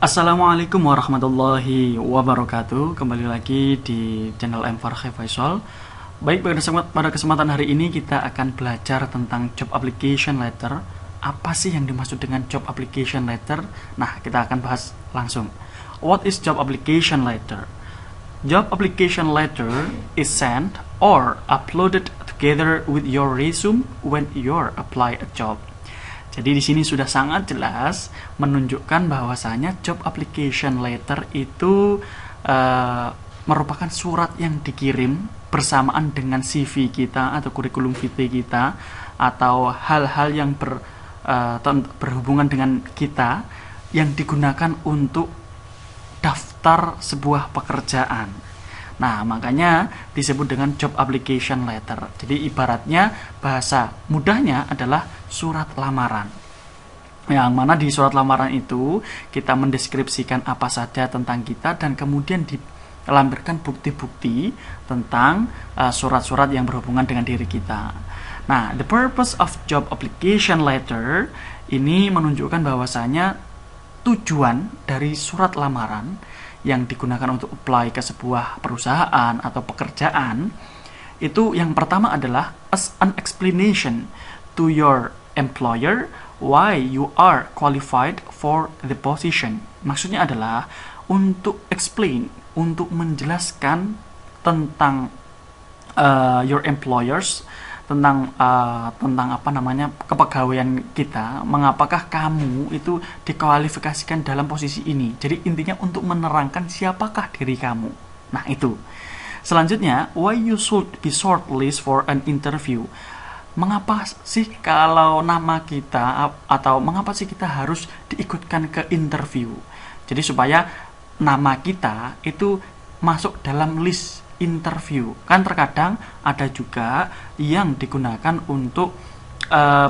Assalamualaikum warahmatullahi wabarakatuh. Kembali lagi di channel M Farhi Faisal. Baik, pada kesempatan hari ini kita akan belajar tentang job application letter. Apa sih yang dimaksud dengan job application letter? Nah, kita akan bahas langsung. What is job application letter? Job application letter is sent or uploaded together with your resume when you apply a job. Jadi di sini sudah sangat jelas menunjukkan bahwasanya job application letter itu merupakan surat yang dikirim bersamaan dengan CV kita atau kurikulum vitae kita atau hal-hal yang berhubungan dengan kita yang digunakan untuk daftar sebuah pekerjaan. Nah, makanya disebut dengan job application letter. Jadi ibaratnya bahasa mudahnya adalah surat lamaran. Yang mana di surat lamaran itu kita mendeskripsikan apa saja tentang kita dan kemudian dilampirkan bukti-bukti tentang surat-surat yang berhubungan dengan diri kita. Nah, the purpose of job application letter ini menunjukkan bahwasanya tujuan dari surat lamaran yang digunakan untuk apply ke sebuah perusahaan atau pekerjaan itu yang pertama adalah as an explanation to your employer why you are qualified for the position. Maksudnya adalah untuk explain, untuk menjelaskan tentang your employers, tentang kepegawaian kita, mengapakah kamu itu dikualifikasikan dalam posisi ini. Jadi intinya untuk menerangkan siapakah diri kamu. Nah, itu. Selanjutnya, why you should be shortlist for an interview. Mengapa sih kalau nama kita atau mengapa sih kita harus diikutkan ke interview? Jadi supaya nama kita itu masuk dalam list interview. Kan terkadang ada juga yang digunakan untuk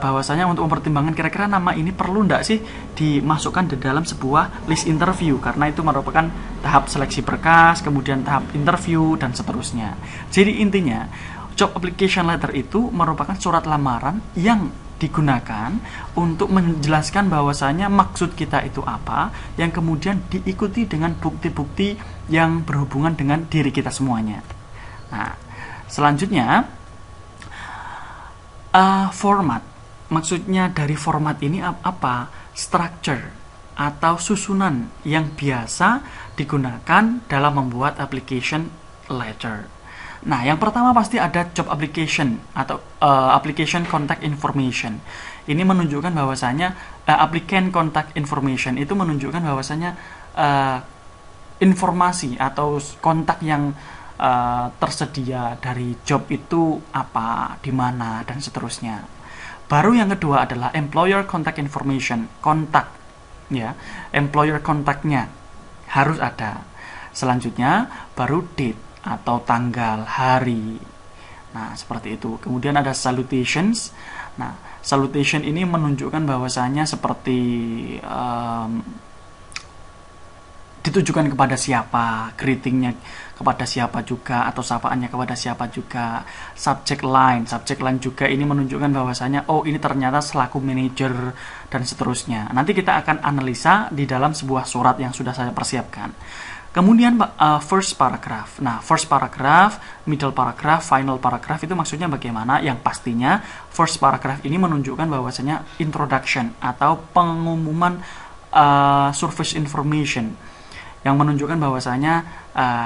bahwasanya untuk mempertimbangkan kira-kira nama ini perlu nggak sih dimasukkan di dalam sebuah list interview, karena itu merupakan tahap seleksi berkas, kemudian tahap interview dan seterusnya. Jadi intinya job application letter itu merupakan surat lamaran yang digunakan untuk menjelaskan bahwasanya maksud kita itu apa, yang kemudian diikuti dengan bukti-bukti yang berhubungan dengan diri kita semuanya. Nah, selanjutnya format. Maksudnya dari format ini apa? Structure atau susunan yang biasa digunakan dalam membuat application letter. Nah, yang pertama pasti ada job application atau application contact information. Ini menunjukkan bahwasanya applicant contact information itu menunjukkan bahwasanya informasi atau kontak yang tersedia dari job itu apa, di mana dan seterusnya. Baru yang kedua adalah employer contact information, kontak ya. Employer kontaknya harus ada. Selanjutnya baru date atau tanggal, hari. Nah, seperti itu. Kemudian ada salutations. Nah, salutation ini menunjukkan bahwasanya seperti ditujukan kepada siapa, greetingnya kepada siapa juga, atau sapaannya kepada siapa juga. Subject line juga ini menunjukkan bahwasanya oh ini ternyata selaku manajer dan seterusnya. Nanti kita akan analisa di dalam sebuah surat yang sudah saya persiapkan. Kemudian first paragraph. Nah, first paragraph, middle paragraph, final paragraph itu maksudnya bagaimana? Yang pastinya first paragraph ini menunjukkan bahwasanya introduction atau pengumuman surface information yang menunjukkan bahwasanya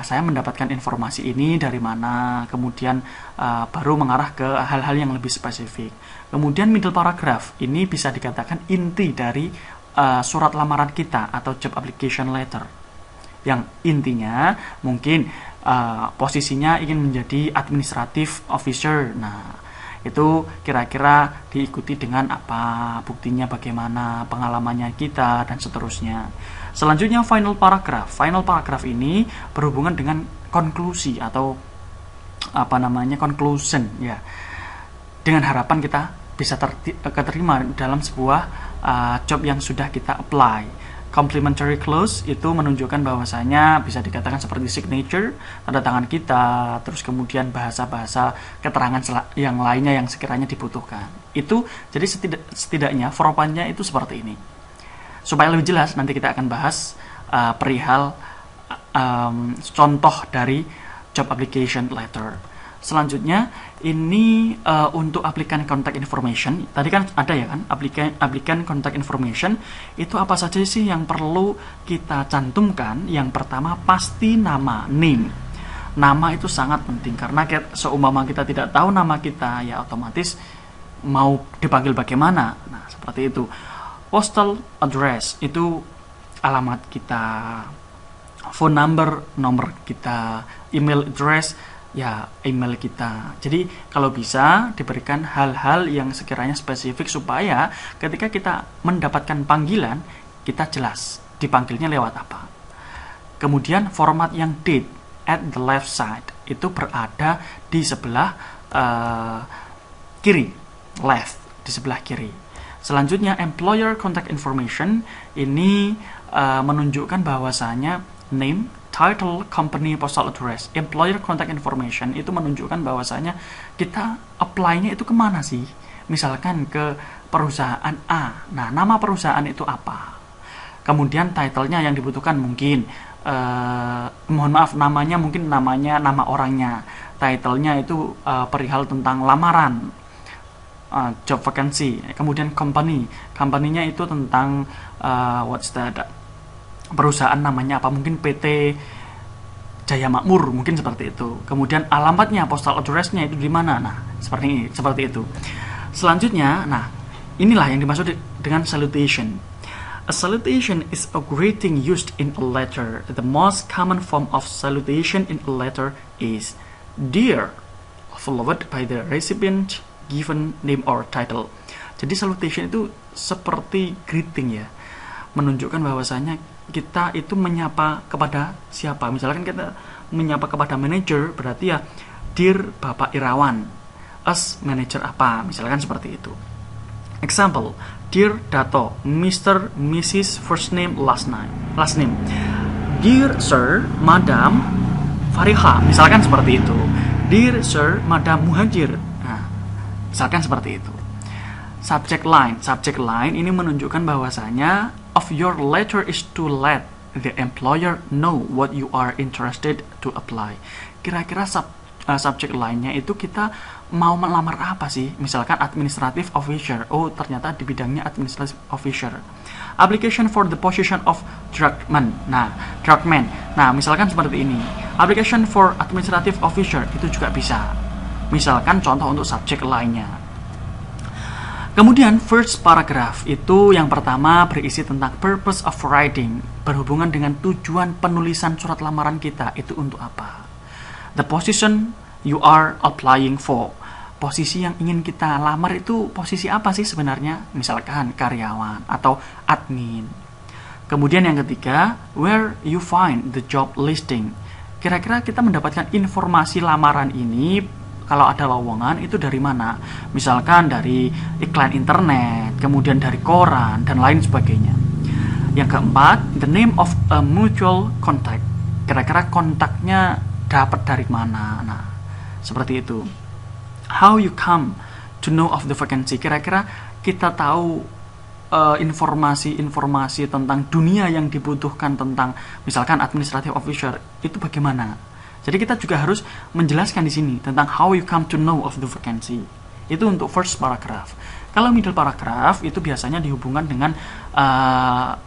saya mendapatkan informasi ini dari mana, kemudian baru mengarah ke hal-hal yang lebih spesifik. Kemudian middle paragraph ini bisa dikatakan inti dari surat lamaran kita atau job application letter. Yang intinya mungkin posisinya ingin menjadi administrative officer. Nah, itu kira-kira diikuti dengan apa, buktinya bagaimana, pengalamannya kita dan seterusnya. Selanjutnya final paragraph. Final paragraph ini berhubungan dengan konklusi atau conclusion ya. Dengan harapan kita bisa keterima dalam sebuah job yang sudah kita apply. Complimentary clause itu menunjukkan bahwasanya bisa dikatakan seperti signature, tanda tangan kita, terus kemudian bahasa-bahasa keterangan yang lainnya yang sekiranya dibutuhkan. Itu jadi setidaknya formatnya itu seperti ini. Supaya lebih jelas nanti kita akan bahas perihal contoh dari job application letter. Selanjutnya ini untuk applicant contact information. Tadi kan ada ya kan, applicant contact information itu apa saja sih yang perlu kita cantumkan? Yang pertama pasti nama, name. Nama itu sangat penting karena seumpama kita tidak tahu nama kita, ya otomatis mau dipanggil bagaimana. Nah, seperti itu. Postal address itu alamat kita, phone number, nomor kita, email address, ya email kita. Jadi kalau bisa diberikan hal-hal yang sekiranya spesifik supaya ketika kita mendapatkan panggilan kita jelas dipanggilnya lewat apa. Kemudian format yang date at the left side itu berada di sebelah kiri, left, di sebelah kiri. Selanjutnya employer contact information ini menunjukkan bahwasanya name, title, company, postal address. Employer contact information itu menunjukkan bahwasanya kita apply-nya itu kemana sih? Misalkan ke perusahaan A. Nah, nama perusahaan itu apa? Kemudian title-nya yang dibutuhkan mungkin mohon maaf, namanya mungkin nama orangnya. Title-nya itu perihal tentang lamaran, job vacancy. Kemudian company-nya itu tentang what's that? Perusahaan namanya apa, mungkin PT Jaya Makmur, mungkin seperti itu. Kemudian alamatnya, postal address-nya itu di mana. Nah, seperti itu. Selanjutnya, nah, inilah yang dimaksud dengan salutation. A salutation is a greeting used in a letter. The most common form of salutation in a letter is dear, followed by the recipient given name or title. Jadi salutation itu seperti greeting ya, menunjukkan bahwasanya kita itu menyapa kepada siapa. Misalkan kita menyapa kepada manajer, berarti ya dear Bapak Irawan, as manager apa, misalkan seperti itu. Example, dear Dato, Mr. Mrs. first name last name. Dear Sir, Madam Fariha, misalkan seperti itu. Dear Sir, Madam Muhajir. Nah, misalkan seperti itu. Subject line ini menunjukkan bahwasanya of your letter is to let the employer know what you are interested to apply. Kira-kira subject line-nya itu kita mau melamar apa sih? Misalkan administrative officer. Oh, ternyata di bidangnya administrative officer. Application for the position of drugman. Drugman. Nah, misalkan seperti ini. Application for administrative officer itu juga bisa. Misalkan contoh untuk subject line-nya. Kemudian first paragraph itu yang pertama berisi tentang purpose of writing, berhubungan dengan tujuan penulisan surat lamaran kita itu untuk apa. The position you are applying for. Posisi yang ingin kita lamar itu posisi apa sih sebenarnya? Misalkan karyawan atau admin. Kemudian yang ketiga, where you find the job listing. Kira-kira kita mendapatkan informasi lamaran ini kalau ada lowongan itu dari mana? Misalkan dari iklan internet, kemudian dari koran, dan lain sebagainya. Yang keempat, the name of a mutual contact. Kira-kira kontaknya dapat dari mana? Nah, seperti itu. How you come to know of the vacancy. Kira-kira kita tahu informasi-informasi tentang dunia yang dibutuhkan tentang misalkan administrative officer itu bagaimana? Jadi kita juga harus menjelaskan di sini tentang how you come to know of the vacancy. Itu untuk first paragraph. Kalau middle paragraph itu biasanya dihubungkan dengan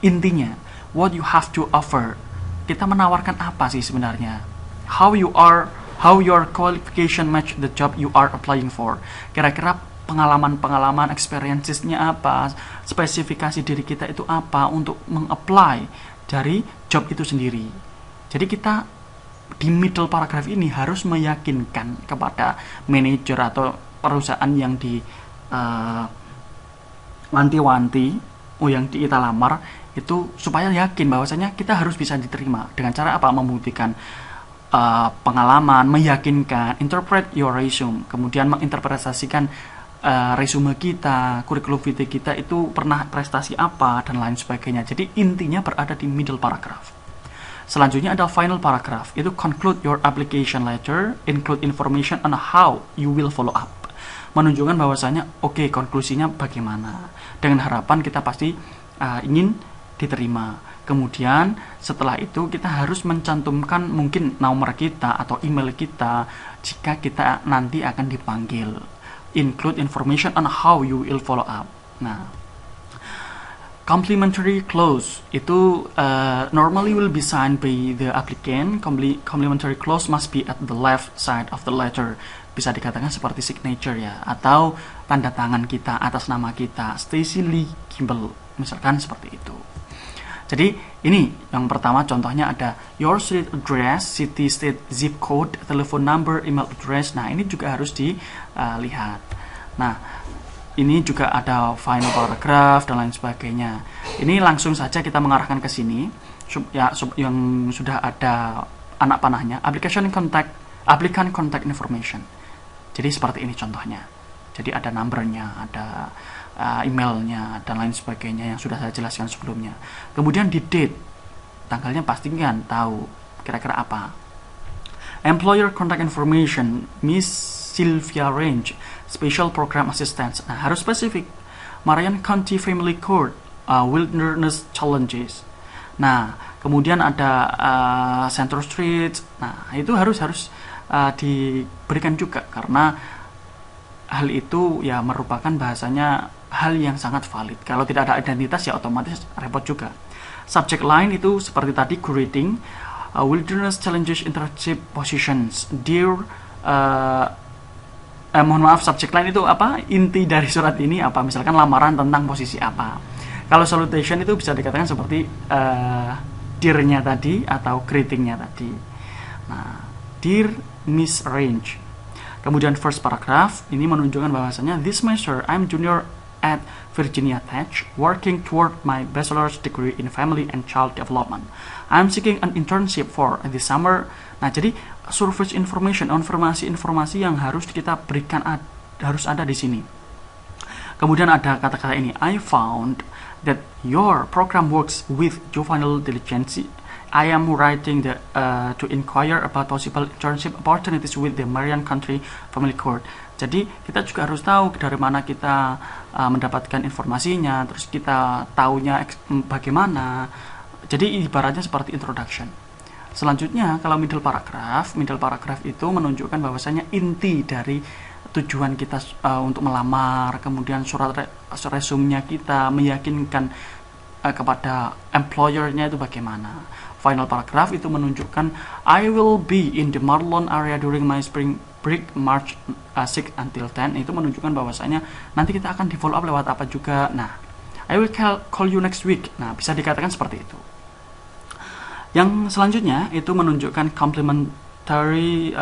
intinya. What you have to offer. Kita menawarkan apa sih sebenarnya? How your qualification match the job you are applying for. Kira-kira pengalaman experiences-nya apa? Spesifikasi diri kita itu apa untuk meng-apply dari job itu sendiri. Jadi kita di middle paragraph ini harus meyakinkan kepada manajer atau perusahaan yang di wanti-wanti yang kita lamar itu supaya yakin bahwasanya kita harus bisa diterima. Dengan cara apa? Membuktikan pengalaman, meyakinkan, interpret your resume, kemudian menginterpretasikan resume kita, kurikulum vitae kita itu pernah prestasi apa dan lain sebagainya. Jadi intinya berada di middle paragraph. Selanjutnya ada final paragraph, itu conclude your application letter, include information on how you will follow up. Menunjukkan bahwasanya konklusinya bagaimana. Dengan harapan kita pasti ingin diterima. Kemudian setelah itu kita harus mencantumkan mungkin nomor kita atau email kita jika kita nanti akan dipanggil. Include information on how you will follow up. Nah, complimentary clause itu normally will be signed by the applicant. Complimentary clause must be at the left side of the letter. Bisa dikatakan seperti signature ya, atau tanda tangan kita atas nama kita, Stacy Lee Kimball, misalkan seperti itu. Jadi ini yang pertama contohnya ada your street address, city, state, zip code, telephone number, email address. Nah ini juga harus dilihat. Nah ini juga ada final paragraph dan lain sebagainya. Ini langsung saja kita mengarahkan ke sini yang sudah ada anak panahnya, applicant contact information. Jadi seperti ini contohnya. Jadi ada numbernya, ada emailnya dan lain sebagainya yang sudah saya jelaskan sebelumnya. Kemudian di date, tanggalnya pastikan tahu kira-kira apa. Employer contact information, Miss Sylvia Range, Special Program Assistant. Nah, harus spesifik. Marion County Family Court, Wilderness Challenges. Nah, kemudian ada Center Street. Nah, itu harus diberikan juga karena hal itu ya merupakan bahasanya hal yang sangat valid. Kalau tidak ada identitas ya otomatis repot juga. Subject line itu seperti tadi greeting, wilderness challenges internship positions, dear mohon maaf, subject line itu apa? Inti dari surat ini apa? Misalkan lamaran tentang posisi apa. Kalau salutation itu bisa dikatakan seperti dear-nya tadi atau greeting-nya tadi. Nah, dear Miss Range. Kemudian first paragraph ini menunjukkan bahwasanya this semester I'm junior at Virginia Tech working toward my bachelor's degree in family and child development. I'm seeking an internship for this summer. Nah, jadi service information, informasi yang harus kita berikan harus ada di sini. Kemudian ada kata-kata ini, I found that your program works with juvenile diligence. I am writing to inquire about possible internship opportunities with the Marion County Family Court. Jadi kita juga harus tahu dari mana kita mendapatkan informasinya, terus kita taunya bagaimana. Jadi ibaratnya seperti introduction. Selanjutnya kalau middle paragraph itu menunjukkan bahwasanya inti dari tujuan kita untuk melamar, kemudian surat resume-nya kita meyakinkan kepada employer-nya itu bagaimana. Final paragraph itu menunjukkan I will be in the Marlon area during my spring break March 6 until 10. Itu menunjukkan bahwasanya nanti kita akan di follow up lewat apa juga. Nah, I will call you next week. Nah, bisa dikatakan seperti itu. Yang selanjutnya itu menunjukkan complimentary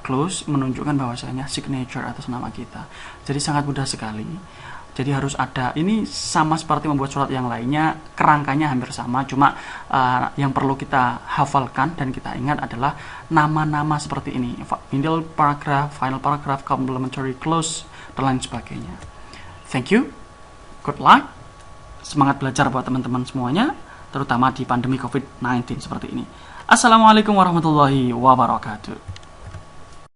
clause, menunjukkan bahwasanya signature atas nama kita. Jadi sangat mudah sekali. Jadi harus ada, ini sama seperti membuat surat yang lainnya, kerangkanya hampir sama, cuma yang perlu kita hafalkan dan kita ingat adalah nama-nama seperti ini, middle paragraph, final paragraph, complementary clause, dan lain sebagainya. Thank you, good luck, semangat belajar buat teman-teman semuanya, terutama di pandemi COVID-19 seperti ini. Assalamualaikum warahmatullahi wabarakatuh.